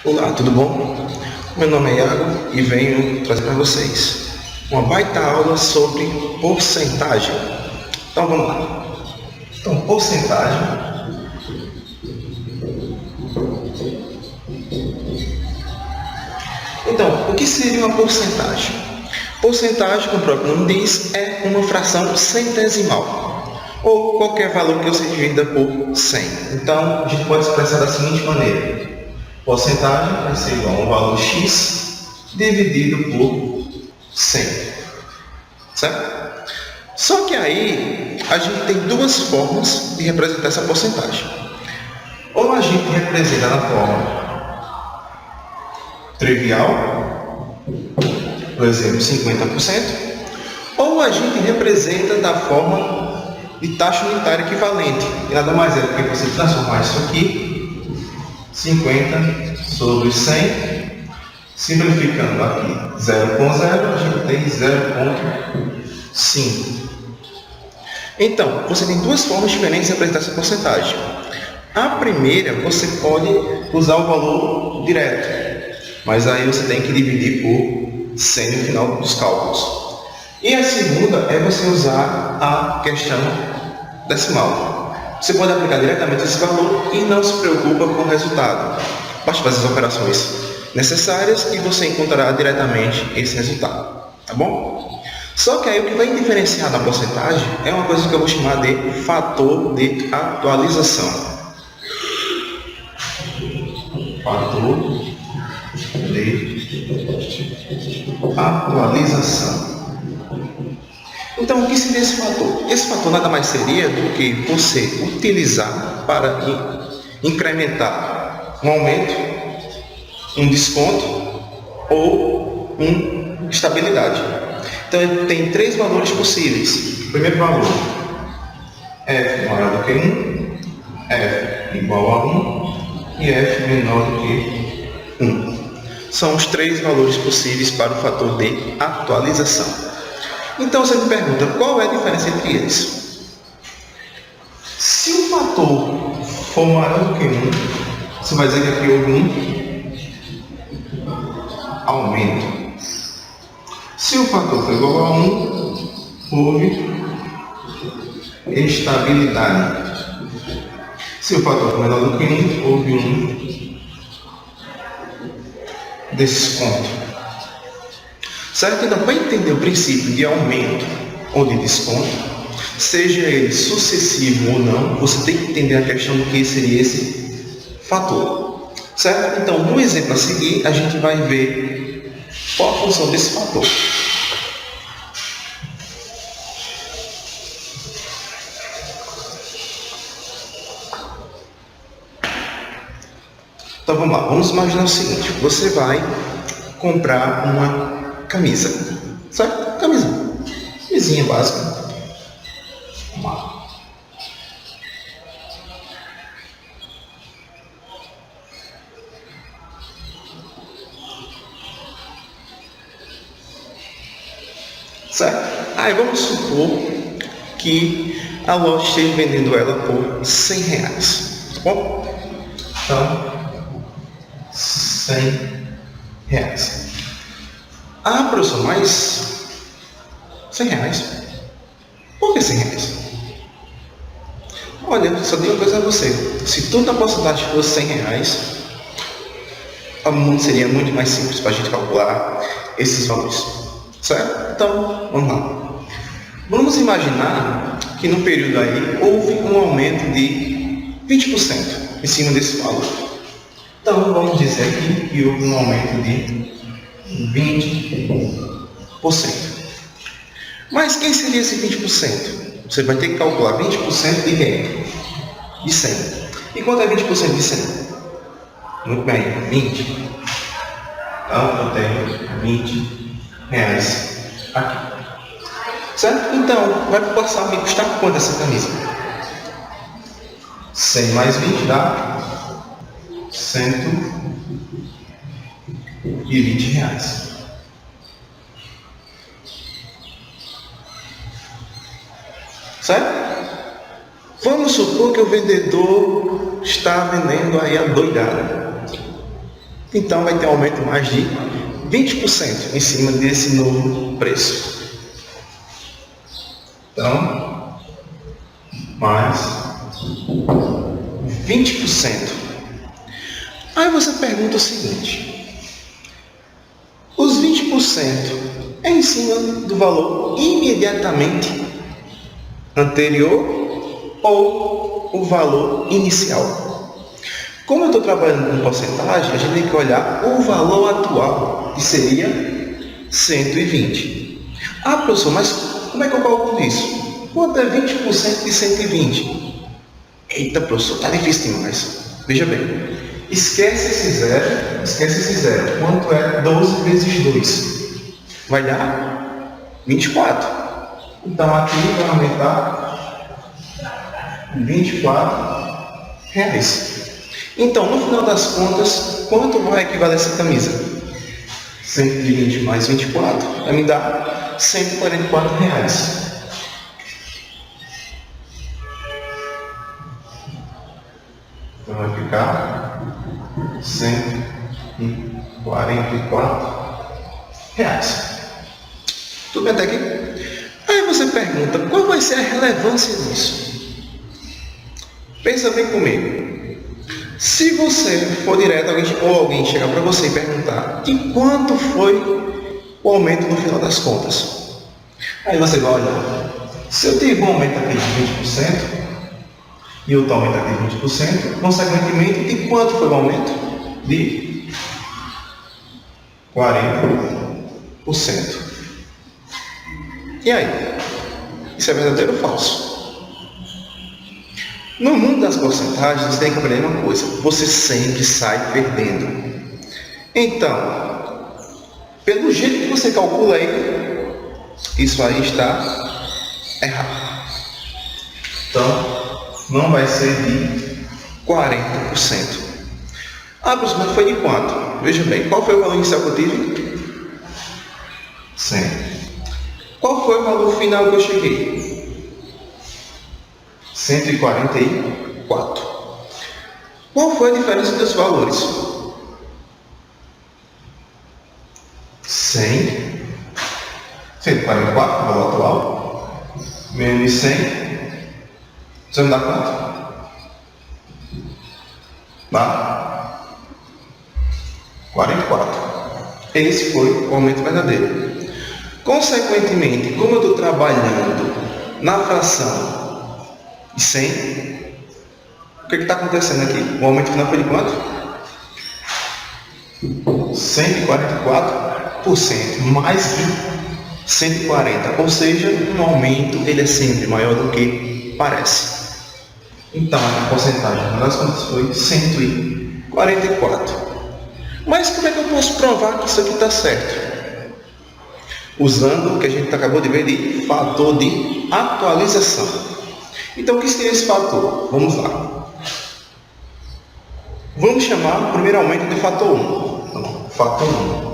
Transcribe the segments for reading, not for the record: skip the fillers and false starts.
Olá, tudo bom? Meu nome é Iago e venho trazer para vocês uma baita aula sobre porcentagem. Então vamos lá. Então, porcentagem Então, o que seria uma porcentagem? Porcentagem, como o próprio nome diz, é uma fração centesimal, ou qualquer valor que você divida por 100. Então, a gente pode expressar da seguinte maneira: porcentagem vai ser igual a um valor x dividido por 100. Certo? Só que aí, a gente tem duas formas de representar essa porcentagem. Ou a gente representa na forma trivial, por exemplo, 50%, ou a gente representa da forma de taxa unitária equivalente, que nada mais é do que você transformar isso aqui, 50 sobre 100, simplificando aqui 0 com 0, a gente tem 0,5. Então, você tem duas formas diferentes de representar essa porcentagem. A primeira, você pode usar o valor direto, mas aí você tem que dividir por 100 no final dos cálculos. E a segunda é você usar a questão decimal. Você pode aplicar diretamente esse valor e não se preocupa com o resultado. Basta fazer as operações necessárias e você encontrará diretamente esse resultado. Tá bom? Só que aí o que vai diferenciar na porcentagem é uma coisa que eu vou chamar de fator de atualização. Fator de atualização. Então, o que seria esse fator? Esse fator nada mais seria do que você utilizar para incrementar um aumento, um desconto ou uma estabilidade. Então, ele tem três valores possíveis. O primeiro valor, f maior do que 1, f igual a 1 e f menor do que 1. São os três valores possíveis para o fator de atualização. Então você me pergunta, qual é a diferença entre eles? Se o fator for maior do que 1, você vai dizer que aqui houve um aumento. Se o fator for igual a 1, houve estabilidade. Se o fator for menor do que 1, houve um desconto. Certo? Então, para entender o princípio de aumento ou de desconto, seja ele sucessivo ou não, você tem que entender a questão do que seria esse fator. Certo? Então, no exemplo a seguir, a gente vai ver qual a função desse fator. Então vamos lá, vamos imaginar o seguinte: você vai comprar uma camisa, certo? Camisinha básica. Vamos lá. Certo? Aí vamos supor que a loja esteja vendendo ela por R$100, tá bom? Então, R$100. Ah, professor, mas R$100? Por que R$100? Olha, só digo uma coisa a você: se toda a porcentagem fosse R$100, o mundo seria muito mais simples para a gente calcular esses valores. Certo? Então, vamos lá. Vamos imaginar que no período aí houve um aumento de 20% em cima desse valor. Então, vamos dizer aqui que houve um aumento de 20%. Mas quem seria esse 20%? Você vai ter que calcular 20% de quem? De 100. E quanto é 20% de 100? Muito bem, 20. Então, eu tenho R$20 aqui. Certo? Então, vai passar a me custar quanto essa camisa? 100 mais 20 dá R$120. Certo? Vamos supor que o vendedor está vendendo aí a doidada. Então vai ter um aumento mais de 20% em cima desse novo preço. Então, mais 20%. Aí você pergunta o seguinte: os 20% é em cima do valor imediatamente anterior ou o valor inicial? Como eu estou trabalhando com porcentagem, a gente tem que olhar o valor atual, que seria 120. Ah, professor, mas como é que eu calculo isso? Quanto é 20% de 120? Eita, professor, está difícil demais. Veja bem, esquece esse zero. Quanto é 12 vezes 2? Vai dar 24. Então aqui vai aumentar 24 reais. Então, no final das contas, quanto vai equivaler essa camisa? 120 mais 24 vai me dar 144 reais. Então vai ficar 144 reais. Tudo bem até aqui? Aí você pergunta, qual vai ser a relevância disso? Pensa bem comigo. Se você for direto, alguém chegar para você e perguntar de quanto foi o aumento no final das contas. Aí você vai olhar. Se eu tive um aumento aqui de 20% e outro aumento aqui de 20%, consequentemente, de quanto foi o aumento? De 40%. E aí? Isso é verdadeiro ou falso? No mundo das porcentagens, você tem que aprender uma coisa: você sempre sai perdendo. Então, pelo jeito que você calcula aí, isso aí está errado. Então, não vai ser de 40%. Ah, professor, mas foi de quanto? Veja bem, qual foi o valor inicial que eu tive? 100. Qual foi o valor final que eu cheguei? 144. Qual foi a diferença dos valores? 100. 144, valor atual. Menos 100. Você me dá quanto? Dá 44. Esse foi o aumento verdadeiro. Consequentemente, como eu estou trabalhando na fração de 100, o que está acontecendo aqui? O aumento final foi de quanto? 144%, mais de 140, ou seja, um aumento ele é sempre maior do que parece. Então, a porcentagem das contas foi 144. Mas como é que eu posso provar que isso aqui está certo? Usando o que a gente acabou de ver de fator de atualização. Então, o que seria esse fator? Vamos lá. Vamos chamar o primeiro aumento de fator 1. Então, fator 1.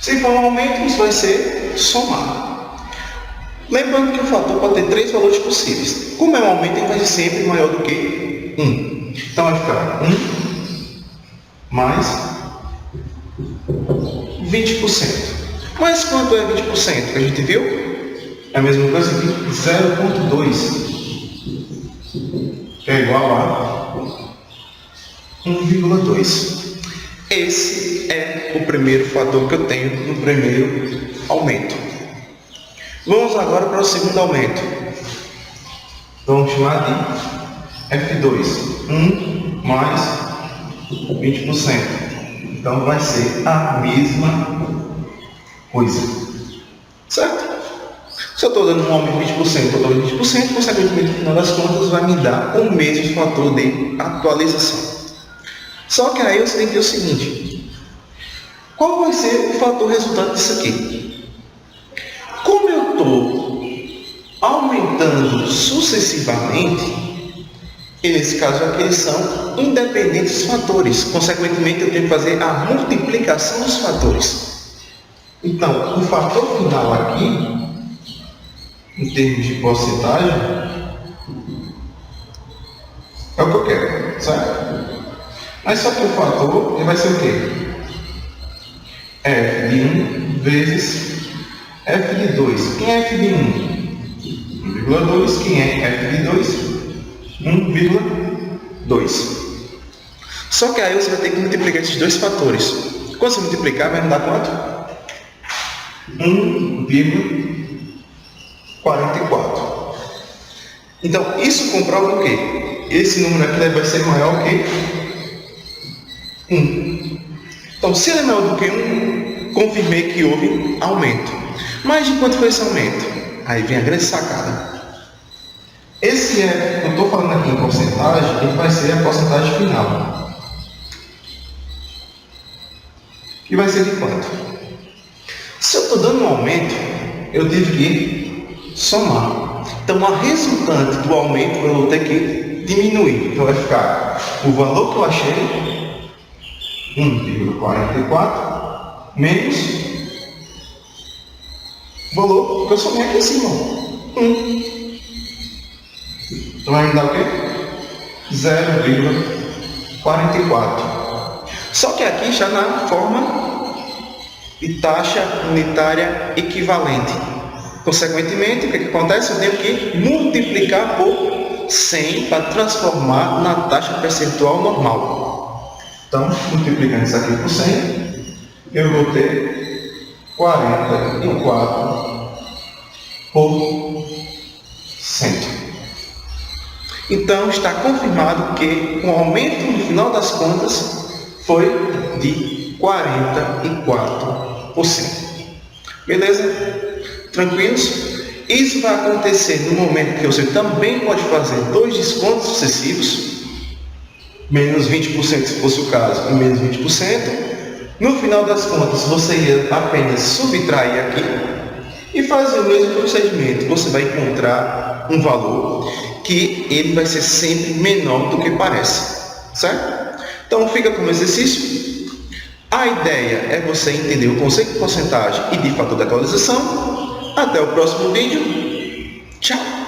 Se for um aumento, isso vai ser somar. Lembrando que o fator pode ter 3 valores possíveis. Como é um aumento, ele vai ser sempre maior do que 1. Então, vai ficar 1 mais 20%. Mas quanto é 20%? Que a gente viu? É a mesma coisa que 0,2, que é igual a 1,2. Esse é o primeiro fator que eu tenho no primeiro aumento. Vamos agora para o segundo aumento. Vamos chamar de F2, 1 mais 20%. Então vai ser a mesma coisa. Certo? Se eu estou dando um aumento de 20%, eu estou dando 20%, consequentemente, no final das contas, vai me dar o mesmo fator de atualização. Só que aí você tem que ver o seguinte: qual vai ser o fator resultante disso aqui? Como eu estou aumentando sucessivamente, e nesse caso aqui eles são independentes fatores, consequentemente, eu tenho que fazer a multiplicação dos fatores. Então, o fator final aqui, em termos de porcentagem, é o que eu quero, certo? Mas só que o fator ele vai ser o quê? F de 1 vezes F de 2. Quem é F de 1? 1,2. Quem é F de 2? 1,2. Só que aí você vai ter que multiplicar esses dois fatores. Quando você multiplicar, vai me dar quanto? 1,44. Então, isso comprova o quê? Esse número aqui vai ser maior que 1. Então, se ele é maior do que 1, confirmei que houve aumento. Mas de quanto foi esse aumento? Aí vem a grande sacada. Esse é, eu estou falando aqui em porcentagem, ele vai ser a porcentagem final. Que vai ser de quanto? Se eu estou dando um aumento, eu tive que somar. Então, a resultante do aumento eu vou ter que diminuir. Então, vai ficar o valor que eu achei, 1,44, menos o valor que eu somei aqui em cima, 1. Então, vai me dar o quê? 0,44. Só que aqui está na forma de taxa unitária equivalente. Consequentemente, o que acontece? Eu tenho que multiplicar por 100 para transformar na taxa percentual normal. Então, multiplicando isso aqui por 100, eu vou ter 44 por 100. Então, está confirmado que o aumento, no final das contas, foi de 44%. Beleza? Tranquilos? Isso vai acontecer no momento que você também pode fazer dois descontos sucessivos, menos 20% se fosse o caso, e menos 20%. No final das contas, você ia apenas subtrair aqui e fazer o mesmo procedimento. Você vai encontrar um valor que ele vai ser sempre menor do que parece, certo? Então, fica como exercício. A ideia é você entender o conceito de porcentagem e de fator de atualização. Até o próximo vídeo. Tchau!